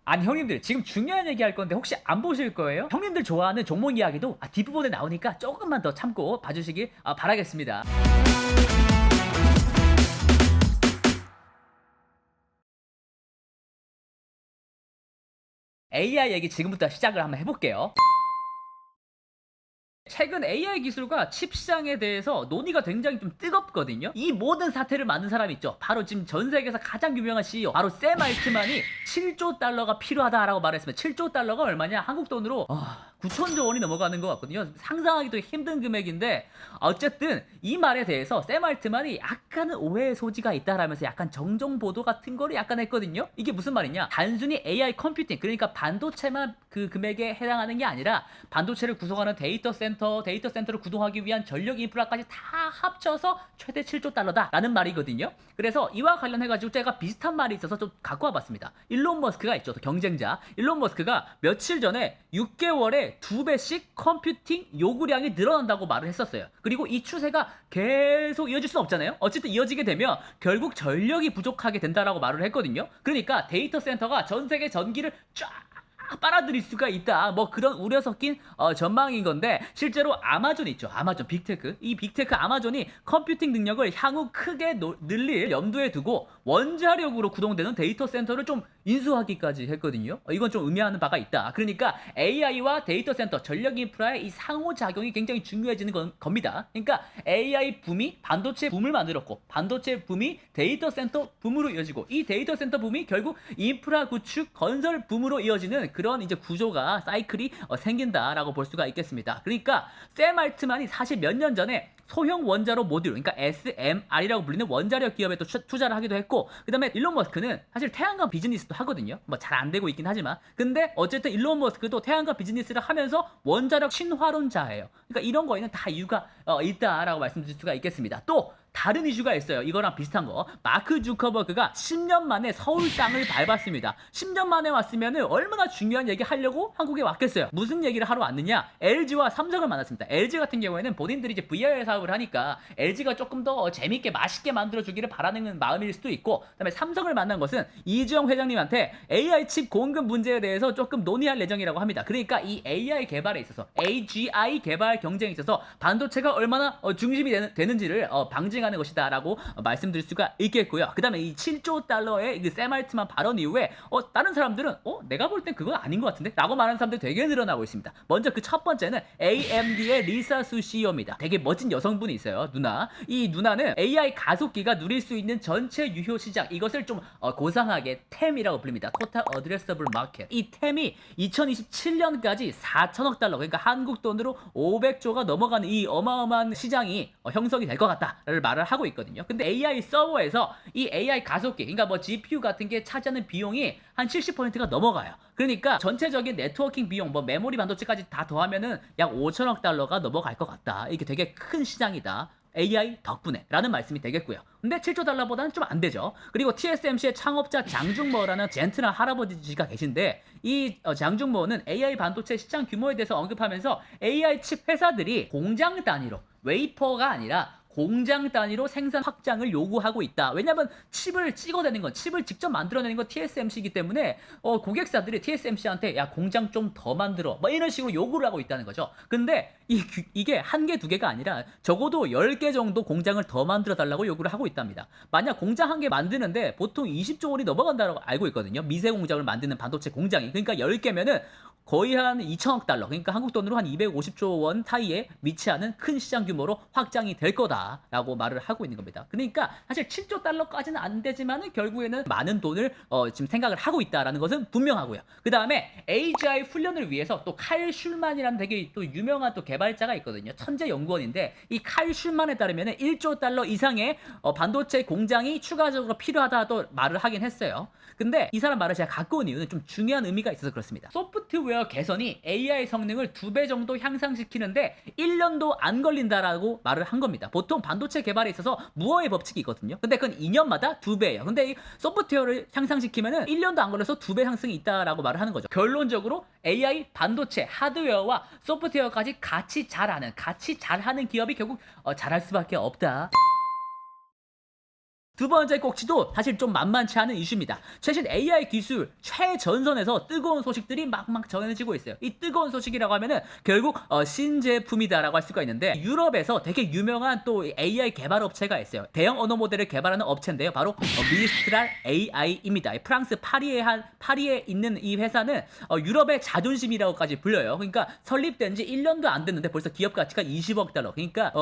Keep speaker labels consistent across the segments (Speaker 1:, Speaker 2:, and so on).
Speaker 1: 아니 형님들 지금 중요한 얘기 할 건데 혹시 안 보실 거예요? 형님들 좋아하는 종목 이야기도 뒷부분에 나오니까 조금만 더 참고 봐주시길 바라겠습니다. AI 얘기 지금부터 시작을 한번 해볼게요. 최근 AI 기술과 칩 시장에 대해서 논의가 굉장히 좀 뜨겁거든요. 이 모든 사태를 만든 사람이 있죠. 바로 지금 전 세계에서 가장 유명한 CEO, 바로 샘 알트만이 7조 달러가 필요하다라고 말했습니다. 7조 달러가 얼마냐? 한국 돈으로 9천조 원이 넘어가는 것 같거든요. 상상하기도 힘든 금액인데 어쨌든 이 말에 대해서 샘 알트만이 약간은 오해의 소지가 있다라면서 약간 정정 보도 같은 거를 약간 했거든요. 이게 무슨 말이냐? 단순히 AI 컴퓨팅, 그러니까 반도체만 그 금액에 해당하는 게 아니라 반도체를 구성하는 데이터 센터를 구동하기 위한 전력 인프라까지 다 합쳐서 최대 7조 달러다라는 말이거든요. 그래서 이와 관련해가지고 제가 비슷한 말이 있어서 좀 갖고 와봤습니다. 일론 머스크가 있죠. 경쟁자. 일론 머스크가 며칠 전에 6개월에 2배씩 컴퓨팅 요구량이 늘어난다고 말을 했었어요. 그리고 이 추세가 계속 이어질 수는 없잖아요. 어쨌든 이어지게 되면 결국 전력이 부족하게 된다라고 말을 했거든요. 그러니까 데이터 센터가 전 세계 전기를 쫙 빨아들일 수가 있다. 뭐 그런 우려 섞인 전망인 건데 실제로 아마존 있죠. 아마존 빅테크. 이 빅테크 아마존이 컴퓨팅 능력을 향후 크게 늘릴 염두에 두고 원자력으로 구동되는 데이터 센터를 좀 인수하기까지 했거든요. 이건 좀 의미하는 바가 있다. 그러니까 AI와 데이터 센터, 전력 인프라의 이 상호작용이 굉장히 중요해지는 겁니다. 그러니까 AI 붐이 반도체 붐을 만들었고 반도체 붐이 데이터 센터 붐으로 이어지고 이 데이터 센터 붐이 결국 인프라 구축 건설 붐으로 이어지는 그런 이제 구조가 사이클이 생긴다라고 볼 수가 있겠습니다. 그러니까 샘 알트만이 사실 몇 년 전에 소형 원자로 모듈, 그러니까 SMR이라고 불리는 원자력 기업에 또 투자를 하기도 했고, 그 다음에 일론 머스크는 사실 태양광 비즈니스도 하거든요. 뭐 잘 안 되고 있긴 하지만. 근데 어쨌든 일론 머스크도 태양광 비즈니스를 하면서 원자력 신화론자예요. 그러니까 이런 거에는 다 이유가 있다라고 말씀드릴 수가 있겠습니다. 또 다른 이슈가 있어요. 이거랑 비슷한 거. 마크 주커버그가 10년 만에 서울 땅을 밟았습니다. 10년 만에 왔으면 얼마나 중요한 얘기 하려고 한국에 왔겠어요. 무슨 얘기를 하러 왔느냐? LG와 삼성을 만났습니다. LG 같은 경우에는 본인들이 이제 VR 사업을 하니까 LG가 조금 더 재밌게 맛있게 만들어주기를 바라는 마음일 수도 있고, 그다음에 삼성을 만난 것은 이주영 회장님한테 AI 칩 공급 문제에 대해서 조금 논의할 예정이라고 합니다. 그러니까 이 AI 개발에 있어서 AGI 개발 경쟁에 있어서 반도체가 얼마나 중심이 되는지를 방증하는 것이다라고 말씀드릴 수가 있겠고요. 그 다음에 이 7조 달러의 샘 알트만 발언 이후에 다른 사람들은 내가 볼 땐 그건 아닌 것 같은데? 라고 말하는 사람들이 되게 늘어나고 있습니다. 먼저 그 첫 번째는 AMD의 리사 수 CEO입니다. 되게 멋진 여성분이 있어요. 누나. 이 누나는 AI 가속기가 누릴 수 있는 전체 유효 시장, 이것을 좀 고상하게 템이라고 불립니다. Total Addressable Market. 이 템이 2027년까지 4천억 달러, 그러니까 한국 돈으로 500조가 넘어가는 이 어마어마한 시장이 형성이 될 것 같다를 말을 하고 있거든요. 근데 AI 서버에서 이 AI 가속기, 그러니까 뭐 GPU 같은 게 차지하는 비용이 한 70%가 넘어가요. 그러니까 전체적인 네트워킹 비용, 뭐 메모리 반도체까지 다 더하면은 약 5천억 달러가 넘어갈 것 같다. 이게 되게 큰 시장이다. AI 덕분에 라는 말씀이 되겠고요. 근데 7조 달러보다는 좀 안 되죠. 그리고 TSMC의 창업자 장중모라는 젠틀한 할아버지가 계신데 이 장중모는 AI 반도체 시장 규모에 대해서 언급하면서 AI 칩 회사들이 공장 단위로 웨이퍼가 아니라 공장 단위로 생산 확장을 요구하고 있다. 왜냐면 칩을 찍어내는 건, 칩을 직접 만들어내는 건 TSMC이기 때문에 고객사들이 TSMC한테 야 공장 좀 더 만들어 뭐 이런 식으로 요구를 하고 있다는 거죠. 근데 이게 한 개, 두 개가 아니라 적어도 10개 정도 공장을 더 만들어 달라고 요구를 하고 있답니다. 만약 공장 한 개 만드는데 보통 20조 원이 넘어간다고 알고 있거든요. 미세 공장을 만드는 반도체 공장이. 그러니까 10개면은 거의 한 2천억 달러, 그러니까 한국 돈으로 한 250조 원 사이에 위치하는 큰 시장 규모로 확장이 될 거다라고 말을 하고 있는 겁니다. 그러니까 사실 7조 달러까지는 안 되지만은 결국에는 많은 돈을 지금 생각을 하고 있다라는 것은 분명하고요. 그 다음에 AGI 훈련을 위해서 또 칼 슐만이라는 되게 또 유명한 또 개발자가 있거든요. 천재 연구원인데 이 칼 슐만에 따르면은 1조 달러 이상의 반도체 공장이 추가적으로 필요하다도 말을 하긴 했어요. 근데 이 사람 말을 제가 갖고 온 이유는 좀 중요한 의미가 있어서 그렇습니다. 소프트웨어 개선이 AI 성능을 2배 정도 향상시키는데 1년도 안 걸린다라고 말을 한 겁니다. 보통 반도체 개발에 있어서 무어의 법칙이 있거든요. 근데 그건 2년마다 2배예요. 근데 이 소프트웨어를 향상시키면은 1년도 안 걸려서 2배 상승이 있다라고 말을 하는 거죠. 결론적으로 AI 반도체 하드웨어와 소프트웨어까지 같이 잘하는 기업이 결국 잘할 수밖에 없다. 두 번째 꼭지도 사실 좀 만만치 않은 이슈입니다. 최신 AI 기술 최전선에서 뜨거운 소식들이 막막 전해지고 있어요. 이 뜨거운 소식이라고 하면은 결국 신제품이다라고 할 수가 있는데, 유럽에서 되게 유명한 또 AI 개발 업체가 있어요. 대형 언어 모델을 개발하는 업체인데요. 바로 미스트랄 AI입니다. 프랑스 파리에 있는 이 회사는 유럽의 자존심이라고까지 불려요. 그러니까 설립된 지 1년도 안 됐는데 벌써 기업 가치가 20억 달러. 그러니까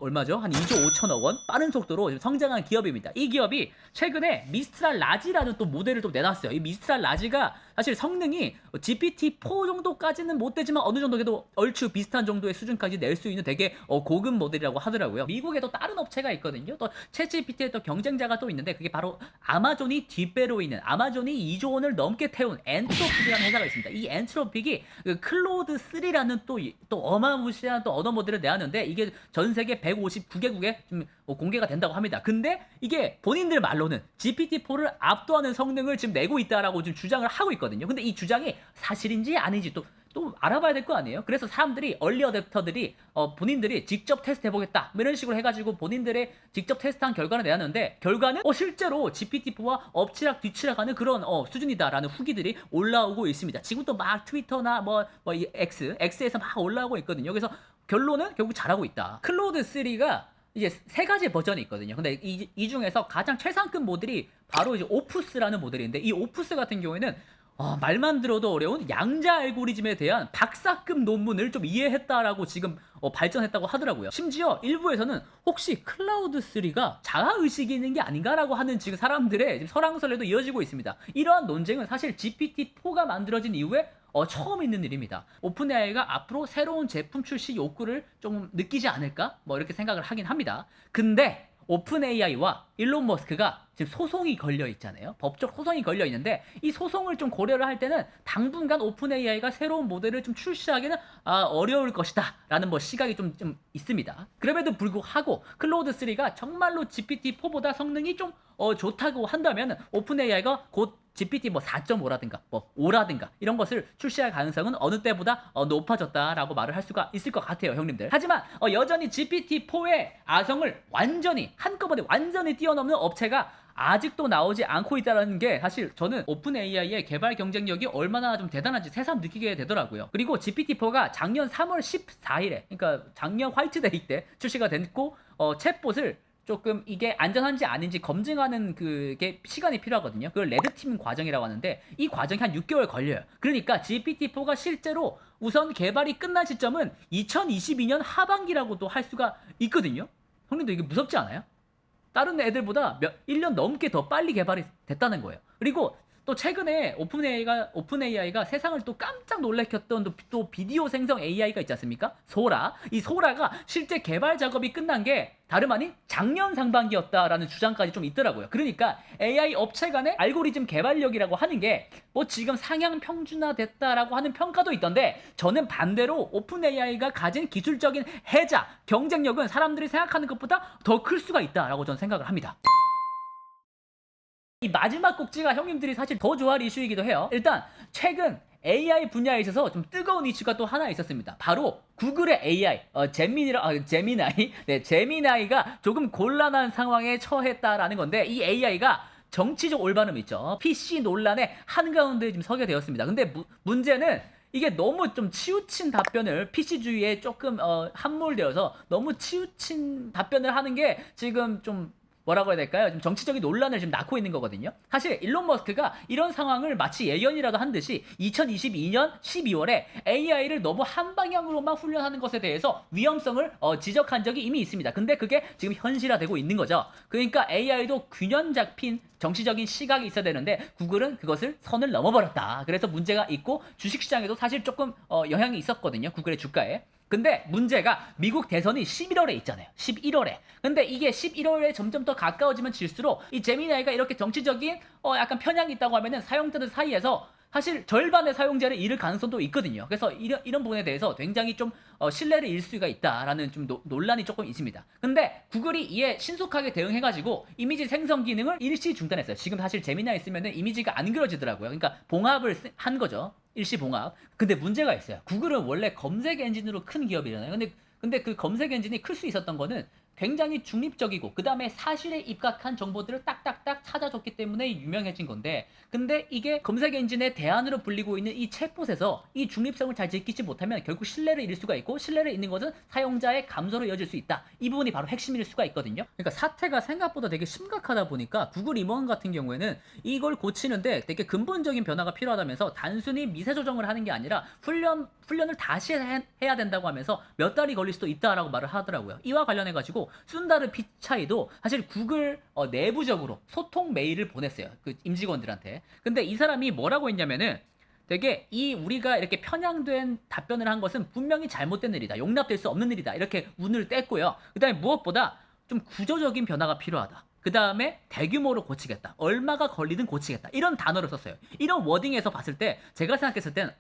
Speaker 1: 얼마죠? 한 2조 5천억 원? 빠른 속도로 성장한 기업입니다. 이 기업이 최근에 미스트랄 라지라는 또 모델을 또 내놨어요. 이 미스트랄 라지가 사실 성능이 GPT-4 정도까지는 못 되지만 어느 정도 그래도 얼추 비슷한 정도의 수준까지 낼 수 있는 되게 고급 모델이라고 하더라고요. 미국에도 다른 업체가 있거든요. 또 챗GPT의 또 경쟁자가 또 있는데, 그게 바로 아마존이 뒷배로 있는, 아마존이 2조 원을 넘게 태운 엔트로픽이라는 회사가 있습니다. 이 엔트로픽이 그 클로드 3라는 또 어마무시한 또 언어 모델을 내왔는데, 이게 전 세계 159개국에 지금 공개가 된다고 합니다. 근데 이게 본인들 말로는 GPT-4를 압도하는 성능을 지금 내고 있다라고 지금 주장을 하고 있거든요. 근데 이 주장이 사실인지 아닌지 또 알아봐야 될 거 아니에요. 그래서 사람들이, 얼리 어댑터들이 본인들이 직접 테스트 해보겠다 뭐 이런 식으로 해가지고 본인들의 직접 테스트한 결과를 내놨는데, 결과는 실제로 GPT-4와 엎치락 뒤치락하는 그런 수준이다라는 후기들이 올라오고 있습니다. 지금도 막 트위터나 이 X에서 막 올라오고 있거든요. 그래서 결론은 결국 잘하고 있다. 클로드 3가 이제 3가지 버전이 있거든요. 근데 이 중에서 가장 최상급 모델이 바로 이제 오푸스라는 모델인데, 이 오푸스 같은 경우에는 말만 들어도 어려운 양자 알고리즘에 대한 박사급 논문을 좀 이해했다라고 지금 발전했다고 하더라고요. 심지어 일부에서는 혹시 클라우드 3가 자아의식이 있는 게 아닌가라고 하는 지금 사람들의 지금 설왕설래도 이어지고 있습니다. 이러한 논쟁은 사실 GPT-4가 만들어진 이후에 처음 있는 일입니다. 오픈 AI가 앞으로 새로운 제품 출시 욕구를 좀 느끼지 않을까? 이렇게 생각을 하긴 합니다. 근데 오픈 AI와 일론 머스크가 지금 소송이 걸려 있잖아요. 법적 소송이 걸려 있는데, 이 소송을 좀 고려를 할 때는 당분간 오픈 AI가 새로운 모델을 좀 출시하기는 어려울 것이다 라는 시각이 좀 있습니다. 그럼에도 불구하고 클로드 3가 정말로 GPT-4보다 성능이 좀 좋다고 한다면 오픈 AI가 곧 GPT 4.5라든가 5라든가 이런 것을 출시할 가능성은 어느 때보다 높아졌다라고 말을 할 수가 있을 것 같아요, 형님들. 하지만 여전히 GPT-4의 아성을 한꺼번에 완전히 뛰어넘는 업체가 아직도 나오지 않고 있다는 게, 사실 저는 오픈 AI의 개발 경쟁력이 얼마나 좀 대단한지 새삼 느끼게 되더라고요. 그리고 GPT-4가 작년 3월 14일에, 그러니까 작년 화이트데이 때 출시가 됐고, 챗봇을 조금 이게 안전한지 아닌지 검증하는 그게 시간이 필요하거든요. 그걸 레드팀 과정이라고 하는데, 이 과정이 한 6개월 걸려요. 그러니까 GPT-4가 실제로 우선 개발이 끝난 시점은 2022년 하반기라고도 할 수가 있거든요. 형님도 이게 무섭지 않아요? 다른 애들보다 1년 넘게 더 빨리 개발이 됐다는 거예요. 그리고 또 최근에 오픈 AI가 세상을 또 깜짝 놀래켰던 또 비디오 생성 AI가 있지 않습니까? 소라. 이 소라가 실제 개발 작업이 끝난 게 다름 아닌 작년 상반기였다라는 주장까지 좀 있더라고요. 그러니까 AI 업체 간의 알고리즘 개발력이라고 하는 게 지금 상향 평준화됐다라고 하는 평가도 있던데, 저는 반대로 오픈 AI가 가진 기술적인 혜자, 경쟁력은 사람들이 생각하는 것보다 더 클 수가 있다라고 저는 생각을 합니다. 이 마지막 꼭지가 형님들이 사실 더 좋아할 이슈이기도 해요. 일단 최근 AI 분야에 있어서 좀 뜨거운 이슈가 또 하나 있었습니다. 바로 구글의 AI, 제미나이. 네, 제미나이가 조금 곤란한 상황에 처했다라는 건데, 이 AI가 정치적 올바름 있죠. PC 논란의 한가운데 지금 서게 되었습니다. 근데 문제는 이게 너무 좀 치우친 답변을, PC주의에 조금 함몰되어서 너무 치우친 답변을 하는 게 지금 좀 뭐라고 해야 될까요? 지금 정치적인 논란을 지금 낳고 있는 거거든요. 사실 일론 머스크가 이런 상황을 마치 예견이라도 한 듯이 2022년 12월에 AI를 너무 한 방향으로만 훈련하는 것에 대해서 위험성을 지적한 적이 이미 있습니다. 근데 그게 지금 현실화되고 있는 거죠. 그러니까 AI도 균형 잡힌 정치적인 시각이 있어야 되는데, 구글은 그것을 선을 넘어버렸다. 그래서 문제가 있고, 주식시장에도 사실 조금 영향이 있었거든요, 구글의 주가에. 근데 문제가 미국 대선이 11월에 있잖아요. 11월에. 근데 이게 11월에 점점 더 가까워지면 질수록 이 제미나이가 이렇게 정치적인 약간 편향이 있다고 하면은 사용자들 사이에서 사실 절반의 사용자를 잃을 가능성도 있거든요. 그래서 이런 부분에 대해서 굉장히 좀 신뢰를 잃을 수가 있다라는 좀 논란이 조금 있습니다. 근데 구글이 이에 신속하게 대응해가지고 이미지 생성 기능을 일시 중단했어요. 지금 사실 제미나이 쓰면은 이미지가 안 그려지더라고요. 그러니까 봉합을 한 거죠. 일시 봉합. 근데 문제가 있어요. 구글은 원래 검색 엔진으로 큰 기업이잖아요. 근데 그 검색 엔진이 클 수 있었던 거는 굉장히 중립적이고 그 다음에 사실에 입각한 정보들을 딱딱딱 찾아줬기 때문에 유명해진 건데, 근데 이게 검색 엔진의 대안으로 불리고 있는 이 챗봇에서 이 중립성을 잘 지키지 못하면 결국 신뢰를 잃을 수가 있고, 신뢰를 잃는 것은 사용자의 감소로 이어질 수 있다. 이 부분이 바로 핵심일 수가 있거든요. 그러니까 사태가 생각보다 되게 심각하다 보니까 구글 임원 같은 경우에는 이걸 고치는데 되게 근본적인 변화가 필요하다면서 단순히 미세 조정을 하는 게 아니라 훈련을 다시 해야 된다고 하면서 몇 달이 걸릴 수도 있다라고 말을 하더라고요. 이와 관련해가지고 순다르 피차이도 사실 구글 내부적으로 소통 메일을 보냈어요. 그 임직원들한테. 근데 이 사람이 뭐라고 했냐면은 되게 이 우리가 이렇게 편향된 답변을 한 것은 분명히 잘못된 일이다. 용납될 수 없는 일이다. 이렇게 운을 뗐고요. 그 다음에 무엇보다 좀 구조적인 변화가 필요하다. 그 다음에 대규모로 고치겠다. 얼마가 걸리든 고치겠다. 이런 단어를 썼어요. 이런 워딩에서 봤을 때 제가 생각했을 때는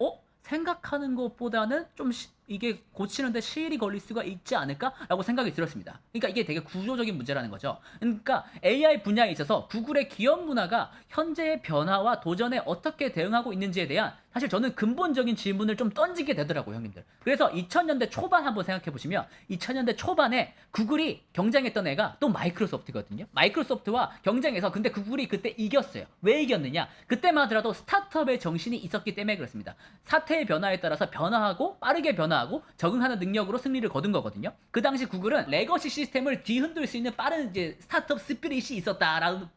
Speaker 1: 생각하는 것보다는 좀 이게 고치는데 시일이 걸릴 수가 있지 않을까라고 생각이 들었습니다. 그러니까 이게 되게 구조적인 문제라는 거죠. 그러니까 AI 분야에 있어서 구글의 기업 문화가 현재의 변화와 도전에 어떻게 대응하고 있는지에 대한 사실 저는 근본적인 질문을 좀 던지게 되더라고요, 형님들. 그래서 2000년대 초반 한번 생각해 보시면 2000년대 초반에 구글이 경쟁했던 애가 또 마이크로소프트거든요. 마이크로소프트와 경쟁해서 근데 구글이 그때 이겼어요. 왜 이겼느냐? 그때만 하더라도 스타트업의 정신이 있었기 때문에 그렇습니다. 사태의 변화에 따라서 변화하고 빠르게 변화하고 적응하는 능력으로 승리를 거둔 거거든요. 그 당시 구글은 레거시 시스템을 뒤흔들 수 있는 빠른 이제 스타트업 스피릿이 있었다라고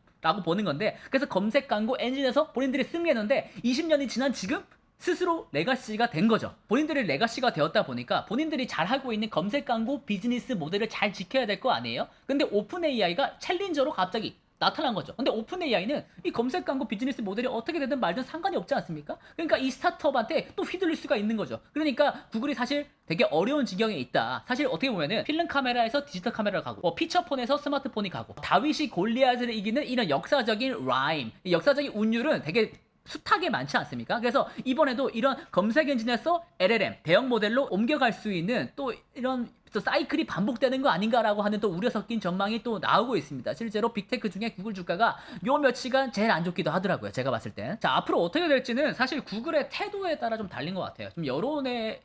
Speaker 1: 보는 건데, 그래서 검색 광고 엔진에서 본인들이 승리했는데 20년이 지난 지금 스스로 레가시가 된 거죠. 본인들이 레가시가 되었다 보니까 본인들이 잘하고 있는 검색 광고 비즈니스 모델을 잘 지켜야 될 거 아니에요? 근데 오픈 AI가 챌린저로 갑자기 나타난 거죠. 근데 오픈 AI는 이 검색 광고 비즈니스 모델이 어떻게 되든 말든 상관이 없지 않습니까? 그러니까 이 스타트업한테 또 휘둘릴 수가 있는 거죠. 그러니까 구글이 사실 되게 어려운 지경에 있다. 사실 어떻게 보면은 필름 카메라에서 디지털 카메라를 가고 피처폰에서 스마트폰이 가고 다윗이 골리앗을 이기는 이런 역사적인 라임, 역사적인 운율은 되게 숱하게 많지 않습니까? 그래서 이번에도 이런 검색 엔진에서 LLM 대형 모델로 옮겨갈 수 있는 또 이런 또 사이클이 반복되는 거 아닌가라고 하는 또 우려 섞인 전망이 또 나오고 있습니다. 실제로 빅테크 중에 구글 주가가 요 며칠간 제일 안 좋기도 하더라고요. 제가 봤을 때. 자, 앞으로 어떻게 될지는 사실 구글의 태도에 따라 좀 달린 것 같아요. 좀 여론에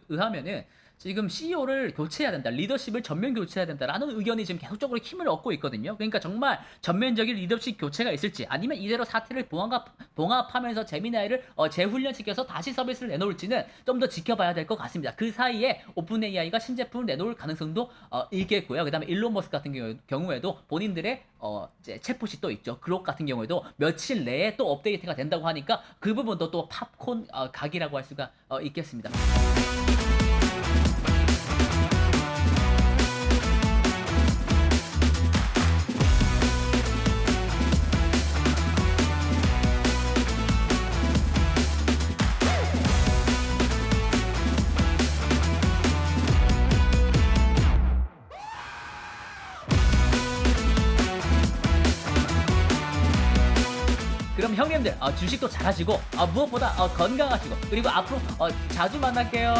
Speaker 1: 의하면은 지금 CEO를 교체해야 된다, 리더십을 전면 교체해야 된다라는 의견이 지금 계속적으로 힘을 얻고 있거든요. 그러니까 정말 전면적인 리더십 교체가 있을지, 아니면 이대로 사태를 봉합하면서 제미나이를 재훈련시켜서 다시 서비스를 내놓을지는 좀 더 지켜봐야 될 것 같습니다. 그 사이에 오픈 AI가 신제품을 내놓을 가능성도 있겠고요. 그 다음에 일론 머스크 같은 경우에도 본인들의 이제 챗봇이 또 있죠. 그록 같은 경우에도 며칠 내에 또 업데이트가 된다고 하니까 그 부분도 또 팝콘 각이라고 할 수가 있겠습니다. 그럼 형님들 주식도 잘하시고 무엇보다 건강하시고, 그리고 앞으로 자주 만날게요.